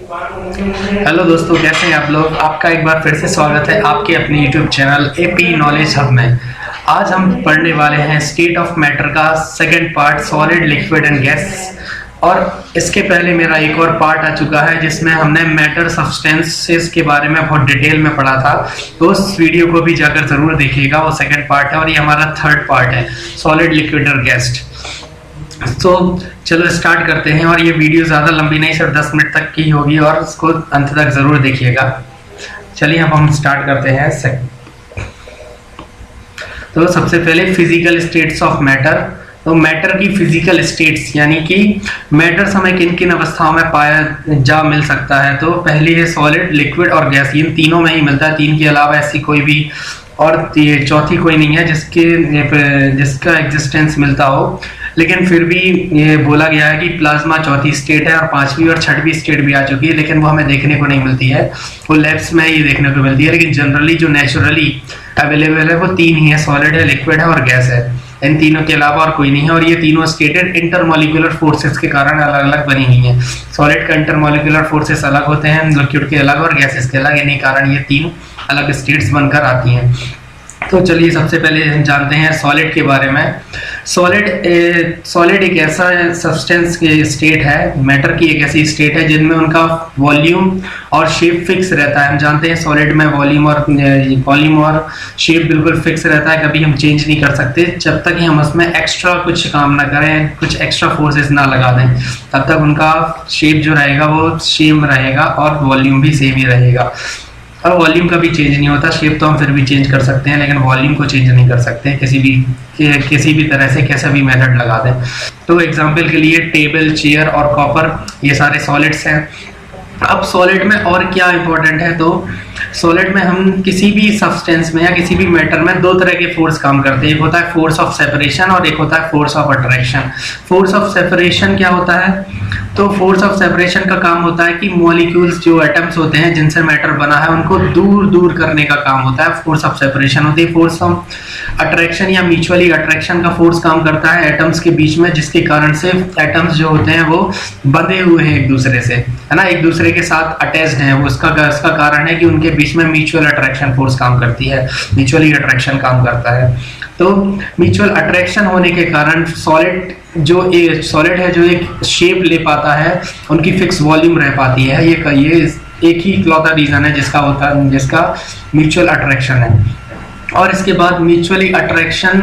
Hello दोस्तों, कैसे हैं आप लोग। आपका एक बार फिर से स्वागत है आपके अपने YouTube channel AP knowledge hub में। आज हम पढ़ने वाले हैं स्टेट ऑफ मैटर का second part, solid liquid and gas. और इसके पहले मेरा एक और पार्ट आ चुका है जिसमें हमने मैटर सब्सटेंसेस के बारे में बहुत डिटेल में पढ़ा था, तो उस वीडियो को भी जाकर जरूर देखिएगा। वो सेकंड पार्ट है और ये हमारा थर्ड पार्ट है, सॉलिड लिक्विड और गैस। तो चलो स्टार्ट करते हैं। और ये वीडियो ज़्यादा लंबी नहीं, सिर्फ 10 मिनट तक की होगी और उसको अंत तक ज़रूर देखिएगा। चलिए अब हम स्टार्ट करते हैं। तो सबसे पहले फिजिकल स्टेट्स ऑफ मैटर। तो मैटर की फिजिकल स्टेट्स यानी कि मैटर हमें किन किन अवस्थाओं में पाया जा मिल सकता है। तो पहली है सॉलिड, लिक्विड और गैस। इन तीनों में ही मिलता है, तीन के अलावा ऐसी कोई भी और ये चौथी कोई नहीं है जिसका एग्जिस्टेंस मिलता हो। लेकिन फिर भी ये बोला गया है कि प्लाज्मा चौथी स्टेट है और पांचवी और छठवीं स्टेट भी आ चुकी है, लेकिन वो हमें देखने को नहीं मिलती है, वो लैब्स में ही देखने को मिलती है। लेकिन जनरली जो नेचुरली अवेलेबल है वो तीन ही है, सॉलिड है, लिक्विड है और गैस है। इन तीनों के अलावा और कोई नहीं है। और ये तीनों स्टेटेड इंटरमॉलिक्यूलर फोर्सेस के कारण अलग अलग बनी हुई हैं। सॉलिड का इंटरमॉलिक्यूलर फोर्सेस अलग होते हैं, लिक्विड के अलग और गैसेस के अलग, इन्हीं कारण ये तीन अलग स्टेट्स बनकर आती हैं। तो चलिए सबसे पहले हम जानते हैं सॉलिड के बारे में। सॉलिड एक ऐसा सब्सटेंस के स्टेट है, मैटर की एक ऐसी स्टेट है जिनमें उनका वॉल्यूम और शेप फिक्स रहता है। हम जानते हैं सॉलिड में वॉल्यूम और शेप बिल्कुल फिक्स रहता है, कभी हम चेंज नहीं कर सकते। जब तक ही हम उसमें एक्स्ट्रा कुछ काम ना करें, कुछ एक्स्ट्रा फोर्सेस ना लगा दें, तब तक उनका शेप जो रहेगा वो सेम रहेगा और वॉल्यूम भी सेम ही रहेगा। और वॉल्यूम का भी चेंज नहीं होता। शेप तो हम फिर भी चेंज कर सकते हैं, लेकिन वॉल्यूम को चेंज नहीं कर सकते किसी भी तरह से, कैसा भी मेथड लगा दें। तो एग्जांपल के लिए टेबल, चेयर और कॉपर, ये सारे सॉलिड्स हैं। अब सॉलिड में और क्या इंपॉर्टेंट है, तो सॉलिड में हम किसी भी सब्सटेंस में या किसी भी मैटर में दो तरह के फोर्स काम करते हैं। एक होता है फोर्स ऑफ सेपरेशन और एक होता है force of attraction. Force of separation क्या होता है, तो फोर्स ऑफ सेपरेशन का काम होता है कि मॉलिक्यूल्स जो एटम्स होते हैं जिनसे मैटर बना है उनको दूर दूर करने का काम होता है, फोर्स ऑफ सेपरेशन होती है। फोर्स ऑफ अट्रैक्शन या म्यूचुअली अट्रैक्शन का फोर्स काम करता है एटम्स के बीच में, जिसके कारण से एटम्स जो होते हैं वो बंधे हुए हैं एक दूसरे से, है ना, एक दूसरे के साथ अटैच्ड हैं। वो उसका कारण है कि उनके बीच में म्यूचुअल अट्रैक्शन फोर्स काम करती है, म्यूचुअली अट्रैक्शन काम करता है। तो म्यूचुअल अट्रैक्शन होने के कारण सॉलिड है जो एक शेप ले पाता है, उनकी फिक्स वॉल्यूम रह पाती है। ये एक ही इकलौता रीजन है जिसका म्यूचुअल अट्रैक्शन है। और इसके बाद म्यूचुअली अट्रैक्शन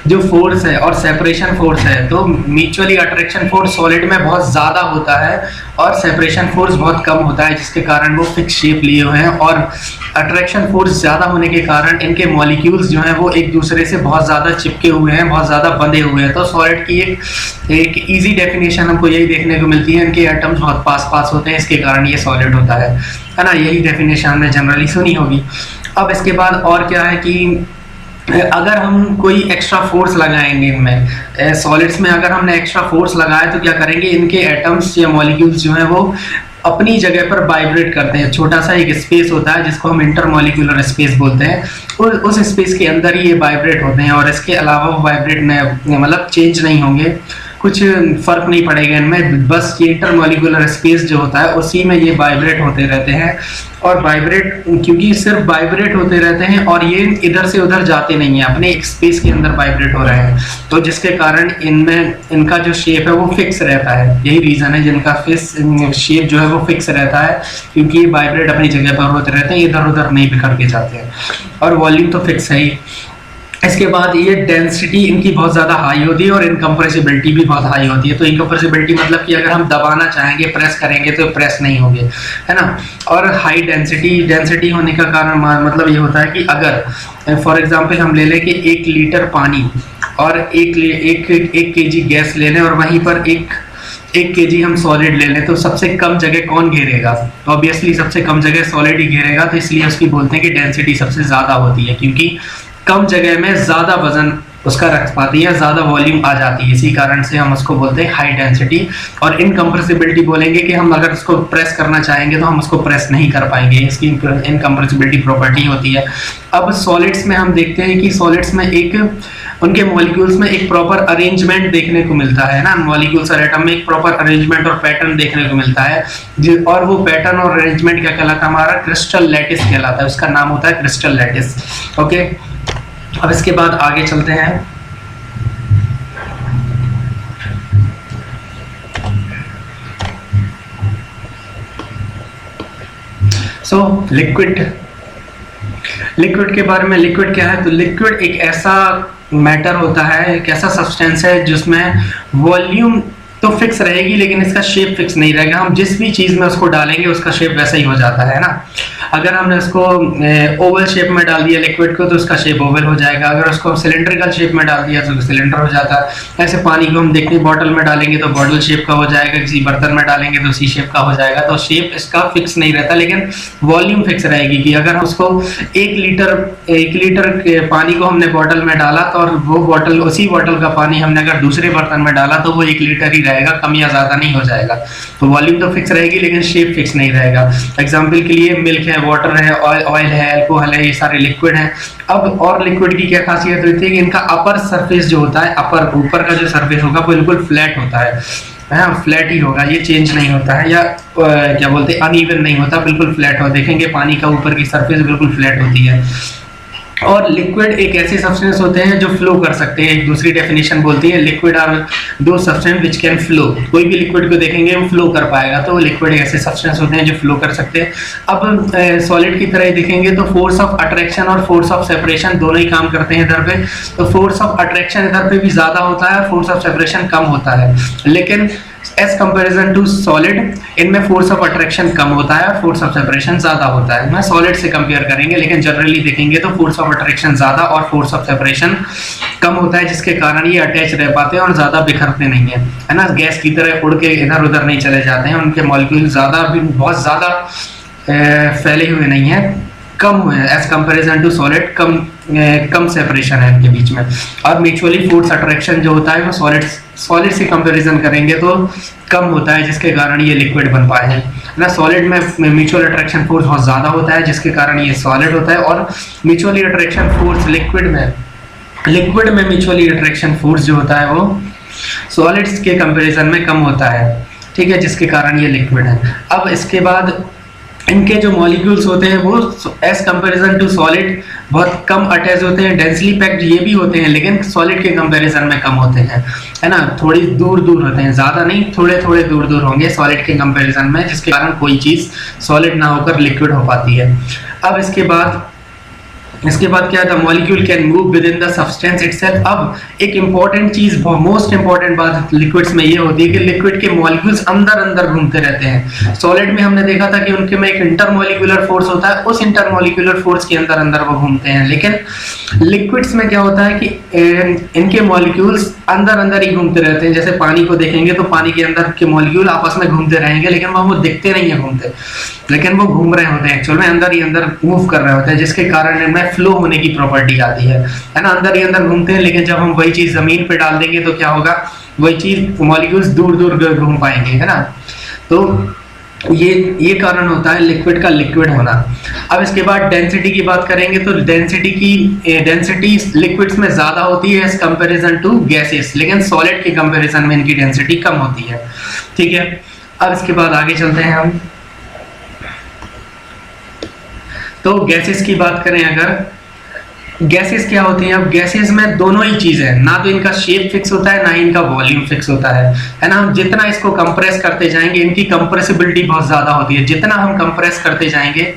जो फोर्स है और सेपरेशन फोर्स है, तो म्यूचुअली अट्रैक्शन फोर्स सॉलिड में बहुत ज़्यादा होता है और सेपरेशन फोर्स बहुत कम होता है, जिसके कारण वो फिक्स शेप लिए हुए हैं। और अट्रैक्शन फोर्स ज़्यादा होने के कारण इनके मॉलिक्यूल्स जो हैं वो एक दूसरे से बहुत ज़्यादा चिपके हुए हैं, बहुत ज़्यादा बंधे हुए हैं। तो सॉलिड की एक ईजी डेफिनेशन हमको यही देखने को मिलती है, इनके एटम्स बहुत पास होते हैं, इसके कारण ये सॉलिड होता है ना। यही डेफिनेशन हमने जनरली सुनी होगी। अब इसके बाद और क्या है कि अगर हम कोई एक्स्ट्रा फोर्स लगाएंगे इनमें, सॉलिड्स में अगर हमने एक्स्ट्रा फोर्स लगाया तो क्या करेंगे, इनके एटम्स या मॉलिक्यूल्स जो हैं वो अपनी जगह पर वाइब्रेट करते हैं। छोटा सा एक स्पेस होता है जिसको हम इंटरमॉलिक्यूलर स्पेस बोलते हैं, और उस स्पेस के अंदर ही ये वाइब्रेट होते हैं। और इसके अलावा वो वाइब्रेट मतलब चेंज नहीं होंगे, कुछ फर्क नहीं पड़ेगा इनमें, बस ये इंटरमॉलिक्यूलर स्पेस जो होता है उसी में ये वाइब्रेट होते रहते हैं। और वाइब्रेट क्योंकि सिर्फ वाइब्रेट होते रहते हैं और ये इधर से उधर जाते नहीं है, अपने एक स्पेस के अंदर वाइब्रेट हो रहे हैं, तो जिसके कारण इनका जो शेप है वो फिक्स रहता है। यही रीजन है जिनका शेप जो है वो फिक्स रहता है, क्योंकि ये वाइब्रेट अपनी जगह पर होते रहते हैं, इधर उधर नहीं बिखर के जाते हैं। और वॉल्यूम तो फिक्स है ही। इसके बाद ये डेंसिटी इनकी बहुत ज़्यादा हाई होती है और इनकम्प्रेसिबिलिटी भी बहुत हाई होती है। तो इनकम्प्रेसिबिलिटी मतलब कि अगर हम दबाना चाहेंगे, प्रेस करेंगे तो प्रेस नहीं होंगे, है ना। और हाई डेंसिटी होने का कारण मतलब ये होता है कि अगर फॉर एग्जांपल हम ले लें कि 1 लीटर पानी और एक केजी गैस ले लें और वहीं पर एक केजी हम सॉलिड ले लें, तो सबसे कम जगह कौन घेरेगा, तो ऑब्वियसली सबसे कम जगह सॉलिड ही घेरेगा। तो इसलिए उसकी बोलते हैं कि डेंसिटी सबसे ज़्यादा होती है, क्योंकि कम जगह में ज़्यादा वजन उसका रख पाती है, ज़्यादा वॉल्यूम आ जाती है। इसी कारण से हम उसको बोलते हैं हाई डेंसिटी। और इनकम्प्रेसिबिलिटी बोलेंगे कि हम अगर उसको प्रेस करना चाहेंगे तो हम उसको प्रेस नहीं कर पाएंगे, इसकी इनकम्प्रेसिबिलिटी प्रॉपर्टी होती है। अब सॉलिड्स में हम देखते हैं कि सॉलिड्स में एक उनके मॉलिक्यूल्स में एक प्रॉपर अरेंजमेंट देखने को मिलता है ना, मॉलिक्यूल्स और एटम में एक प्रॉपर अरेंजमेंट और पैटर्न देखने को मिलता है, और वो पैटर्न और अरेंजमेंट क्या कहलाता है, हमारा क्रिस्टल लैटिस कहलाता है, उसका नाम होता है क्रिस्टल लैटिस। ओके, अब इसके बाद आगे चलते हैं। लिक्विड के बारे में, लिक्विड क्या है, तो लिक्विड एक ऐसा मैटर होता है, एक ऐसा सब्सटेंस है जिसमें वॉल्यूम तो फिक्स रहेगी लेकिन इसका शेप फिक्स नहीं रहेगा। हम जिस भी चीज में उसको डालेंगे उसका शेप वैसा ही हो जाता है ना। अगर हमने उसको ओवल शेप में डाल दिया लिक्विड को तो उसका शेप ओवल हो जाएगा, अगर उसको सिलेंड्रिकल शेप में डाल दिया तो सिलेंडर हो जाता है। ऐसे पानी को हम देखते बॉटल में डालेंगे तो बॉटल शेप का हो जाएगा, किसी बर्तन में डालेंगे तो उसी शेप का हो जाएगा। तो शेप इसका फिक्स नहीं रहता लेकिन वॉल्यूम फिक्स रहेगी कि अगर उसको 1 लीटर के पानी को हमने बॉटल में डाला तो और वो बॉटल, उसी बॉटल का पानी हमने अगर दूसरे बर्तन में डाला तो वो 1 लीटर ही रहेगा, कम या ज्यादा नहीं हो जाएगा। तो वॉल्यूम तो फिक्स रहेगी लेकिन शेप फिक्स नहीं रहेगा। एग्जांपल के लिए मिल्क है, वाटर है, ऑयल है, अल्कोहल है, ये सारे लिक्विड हैं। अब और लिक्विड की क्या खासियत होती है कि इनका अपर सरफेस जो होता है, ऊपर का जो सरफेस होगा वो बिल्कुल फ्लैट होता है, फ्लैट ही होगा, ये चेंज नहीं होता है या क्या बोलते हैं अनइवन नहीं होता, बिल्कुल फ्लैट हो। देखेंगे पानी का ऊपर की सरफेस बिल्कुल फ्लैट होती है। और लिक्विड एक ऐसे सब्सटेंस होते हैं जो फ्लो कर सकते हैं। एक दूसरी डेफिनेशन बोलती है लिक्विड आर दो सब्सटेंस व्हिच कैन फ्लो। कोई भी लिक्विड को देखेंगे वो फ्लो कर पाएगा, तो लिक्विड ऐसे सब्सटेंस होते हैं जो फ्लो कर सकते हैं। अब सॉलिड की तरह ही देखेंगे तो फोर्स ऑफ अट्रैक्शन और फोर्स ऑफ सेपरेशन दोनों ही काम करते हैं इधर पे। तो फोर्स ऑफ अट्रैक्शन इधर पे भी ज्यादा होता है, फोर्स ऑफ सेपरेशन कम होता है, लेकिन एज कंपेरिजन टू सॉलिड इनमें फोर्स ऑफ अट्रैक्शन कम होता है और फोर्स ऑफ सेपरेशन ज्यादा होता है। मैं सॉलिड से कंपेयर करेंगे लेकिन जनरली देखेंगे तो फोर्स ऑफ अट्रैक्शन ज्यादा और फोर्स ऑफ सेपरेशन कम होता है, जिसके कारण ये अटैच रह पाते हैं और ज्यादा बिखरते नहीं है, है ना। गैस की तरह उड़ के इधर उधर नहीं चले जाते हैं, उनके मॉलिक्यूल ज्यादा भी बहुत ज्यादा फैले हुए नहीं है, कम हुए एज कंपेरिजन टू सॉलिड, कम सेपरेशन है इनके बीच में। और म्यूचुअली फोर्स अट्रैक्शन जो होता है वो सॉलिड से कंपैरिजन करेंगे तो कम होता है, जिसके कारण ये लिक्विड बन पाए हैं ना। सॉलिड में म्यूचुअल अट्रैक्शन फोर्स बहुत ज्यादा होता है जिसके कारण ये सॉलिड होता है, और म्यूचुअली अट्रैक्शन फोर्स लिक्विड में म्यूचुअली अट्रैक्शन फोर्स जो होता है वो सॉलिड्स के कंपैरिजन में कम होता है, ठीक है, जिसके कारण ये लिक्विड है। अब इसके बाद इनके जो मॉलिक्यूल्स होते हैं वो एज कंपैरिजन टू सॉलिड बहुत कम अटैच होते हैं, डेंसली पैक्ड ये भी होते हैं लेकिन सॉलिड के कंपैरिजन में कम होते हैं, है ना। थोड़ी दूर दूर होते हैं, ज्यादा नहीं, थोड़े थोड़े दूर दूर होंगे सॉलिड के कंपैरिजन में, जिसके कारण कोई चीज सॉलिड ना होकर लिक्विड हो पाती है। अब इसके बाद क्या था, molecule can move with in the substance itself. अब एक इंपॉर्टेंट चीज, मोस्ट इंपॉर्टेंट बात लिक्विड्स में ये होती है कि लिक्विड के मॉलिक्यूल्स अंदर अंदर घूमते रहते हैं। सॉलिड में हमने देखा था कि उनके में एक इंटरमॉलिक्यूलर फोर्स होता है, उस इंटरमॉलिक्यूलर फोर्स के अंदर अंदर वो घूमते हैं, लेकिन लिक्विड्स में क्या होता है कि इनके मॉलिक्यूल्स अंदर अंदर ही घूमते रहते हैं। जैसे पानी को देखेंगे तो पानी के अंदर के मॉलिक्यूल आपस में घूमते रहेंगे लेकिन वो दिखते नहीं है घूमते, लेकिन वो घूम रहे होते हैं, एक्चुअल में अंदर ही अंदर मूव कर रहे होते हैं, जिसके कारण इनमें फ्लो होने की प्रॉपर्टी आती है ना। अंदर ही अंदर घूमते हैं लेकिन जब हम वही चीज जमीन पे डाल देंगे तो क्या होगा, वही चीज मॉलिक्यूल्स दूर दूर घूम पाएंगे, है ना। तो ये कारण होता है लिक्विड का लिक्विड होना। अब इसके बाद डेंसिटी की बात करेंगे तो डेंसिटी लिक्विड्स में ज्यादा होती है एज कंपैरिजन टू गैसेस, लेकिन सॉलिड के कंपैरिजन में इनकी डेंसिटी कम होती है, ठीक है। अब इसके बाद आगे चलते हैं हम। तो गैसेस की बात करें अगर, गैसेस क्या होती हैं, अब गैसेस में दोनों ही चीज है, ना तो इनका शेप फिक्स होता है ना ही इनका वॉल्यूम फिक्स होता है ना। हम जितना इसको कंप्रेस करते जाएंगे इनकी कंप्रेसिबिलिटी बहुत ज्यादा होती है, जितना हम कंप्रेस करते जाएंगे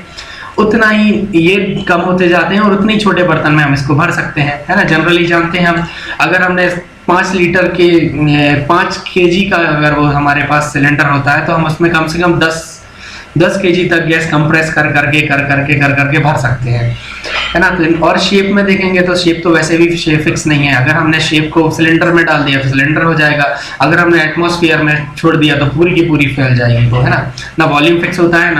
उतना ही ये कम होते जाते हैं और उतने छोटे बर्तन में हम इसको भर सकते हैं, है ना। जनरली जानते हैं हम, अगर हमने 5 लीटर के 5 केजी का अगर वो हमारे पास सिलेंडर होता है तो हम उसमें कम से कम 10 केजी तक गैस कंप्रेस कर करके भर सकते हैं, है ना। तो और शेप में देखेंगे तो शेप तो वैसे भी शेप फिक्स नहीं है, अगर हमने शेप को सिलेंडर में डाल दिया तो सिलेंडर हो जाएगा, अगर हमने एटमॉस्फेयर में छोड़ दिया तो पूरी की पूरी फैल जाएगी, तो है ना वॉल्यूम फिक्स होता है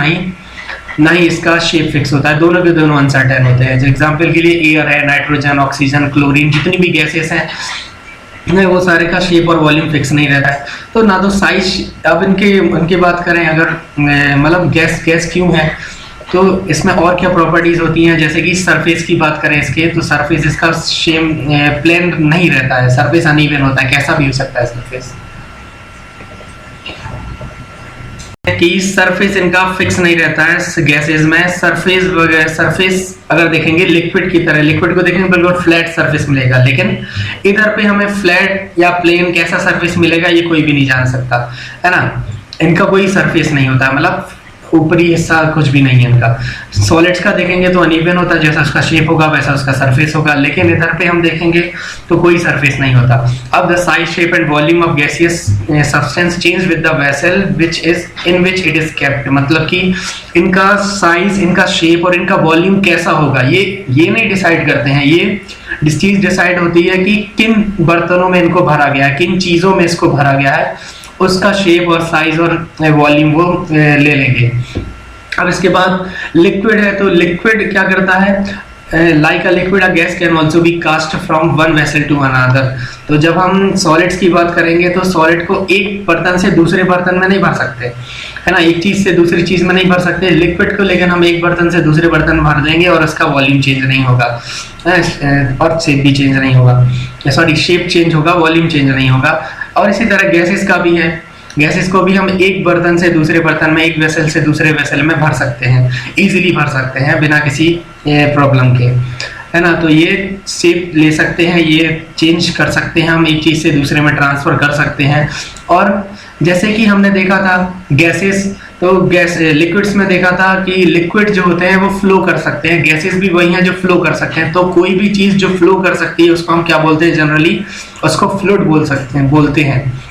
ना ही इसका शेप फिक्स होता है, दोनों के दोनों अनसर्टेन होते हैं। एग्जाम्पल के लिए एयर है, नाइट्रोजन, ऑक्सीजन, क्लोरीन, जितनी भी गैसेस हैं वो सारे का शेप और वॉल्यूम फिक्स नहीं रहता है, तो ना तो साइज। अब इनकी बात करें अगर, मतलब गैस क्यों है, तो इसमें और क्या प्रॉपर्टीज होती हैं, जैसे कि सरफेस की बात करें इसके, तो सरफेस इसका सेम प्लेन नहीं रहता है, सरफेस अनइवन होता है, कैसा भी हो सकता है सरफेस, कि सरफेस इनका फिक्स नहीं रहता है गैसेस में। सरफेस अगर देखेंगे लिक्विड की तरह, लिक्विड को देखेंगे बिल्कुल फ्लैट सरफेस मिलेगा, लेकिन इधर पे हमें फ्लैट या प्लेन कैसा सरफेस मिलेगा ये कोई भी नहीं जान सकता, है ना। इनका कोई सरफेस नहीं होता, मतलब ऊपरी हिस्सा कुछ भी नहीं है इनका। सॉलिड्स का देखेंगे तो अनइवन होता है, जैसा उसका शेप होगा वैसा उसका सरफेस होगा, लेकिन इधर पे हम देखेंगे तो कोई सरफेस नहीं होता। अब the size, shape and volume of gaseous substance change with the vessel which is in which it is kept, मतलब कि इनका साइज, इनका शेप और इनका वॉल्यूम कैसा होगा ये नहीं डिसाइड करते हैं, ये चीज डिसाइड होती है कि किन बर्तनों में इनको भरा गया है, किन चीजों में इसको भरा गया है, उसका शेप और साइज और वॉल्यूम वो ले लेंगे। अब इसके बाद लिक्विड है, तो लिक्विड क्या करता है, like a liquid a gas can also be cast from one vessel to another. तो जब हम सॉलिड्स की बात करेंगे तो सॉलिड को एक बर्तन से दूसरे बर्तन में नहीं भर सकते, है ना, एक चीज से दूसरी चीज में नहीं भर सकते। लिक्विड को लेकिन हम एक बर्तन से दूसरे बर्तन में भर देंगे और उसका वॉल्यूम चेंज नहीं होगा और शेप भी चेंज नहीं होगा, सॉरी शेप चेंज होगा, वॉल्यूम चेंज नहीं होगा। और इसी तरह गैसेस का भी है, गैसेस को भी हम एक बर्तन से दूसरे बर्तन में, एक वेसल से दूसरे वेसल में भर सकते हैं, इजीली भर सकते हैं बिना किसी प्रॉब्लम के, है ना। तो ये शेप ले सकते हैं, ये चेंज कर सकते हैं, हम एक चीज से दूसरे में ट्रांसफर कर सकते हैं। और जैसे कि हमने देखा था गैसेस, तो गैस लिक्विड्स में देखा था कि लिक्विड जो होते हैं वो फ्लो कर सकते हैं, गैसेस भी वही हैं जो फ्लो कर सकते हैं। तो कोई भी चीज जो फ्लो कर सकती है उसको हम क्या बोलते हैं, जनरली उसको फ्लूइड बोलते हैं।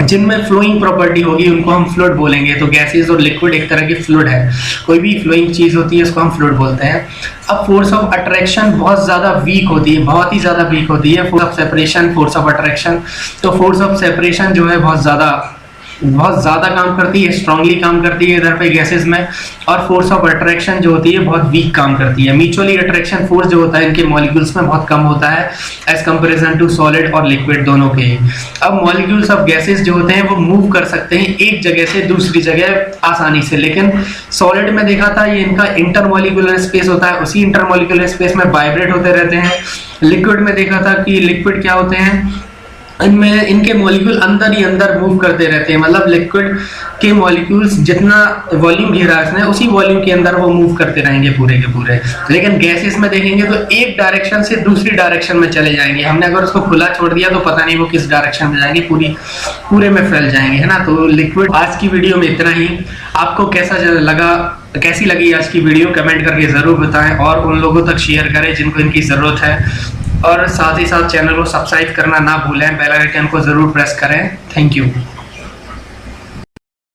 जिनमें फ्लोइंग प्रॉपर्टी होगी उनको हम फ्लूइड बोलेंगे। तो गैसेस और लिक्विड एक तरह की फ्लूइड है, कोई भी फ्लोइंग चीज होती है उसको हम फ्लूइड बोलते हैं। अब फोर्स ऑफ अट्रैक्शन बहुत ज्यादा वीक होती है, बहुत ही ज्यादा वीक होती है। Force of separation, force of attraction, तो फोर्स ऑफ सेपरेशन जो है बहुत ज्यादा काम करती है, स्ट्रांगली काम करती है इधर पे गैसेस में। और फोर्स ऑफ अट्रैक्शन जो होती है बहुत वीक काम करती है। म्यूचुअली अट्रैक्शन फोर्स जो होता है इनके मॉलिक्यूल्स में बहुत कम होता है एज कंपैरिजन टू सॉलिड और लिक्विड दोनों के। अब मॉलिक्यूल्स ऑफ गैसेस जो होते हैं वो मूव कर सकते हैं एक जगह से दूसरी जगह आसानी से, लेकिन सॉलिड में देखा था ये इनका इंटरमॉलिक्यूलर स्पेस होता है, उसी इंटरमॉलिक्यूलर स्पेस में वाइब्रेट होते रहते हैं। लिक्विड में देखा था कि लिक्विड क्या होते हैं, इनमें इनके मॉलिक्यूल अंदर ही अंदर मूव करते रहते हैं, मतलब लिक्विड के मॉलिक्यूल्स जितना वॉल्यूम घेरा है उसने, उसी वॉल्यूम के अंदर वो मूव करते रहेंगे पूरे के पूरे। लेकिन गैसेस में देखेंगे तो एक डायरेक्शन से दूसरी डायरेक्शन में चले जाएंगे, हमने अगर उसको खुला छोड़ दिया तो पता नहीं वो किस डायरेक्शन में जाएंगे, पूरे में फैल जाएंगे, है ना। तो लिक्विड, आज की वीडियो में इतना ही। आपको कैसी लगी आज की वीडियो कमेंट करके जरूर बताएं और उन लोगों तक शेयर करें जिनको इनकी जरूरत है। और साथ ही साथ चैनल को सब्सक्राइब करना ना भूलें, बेल आइकन को जरूर प्रेस करें। Thank you.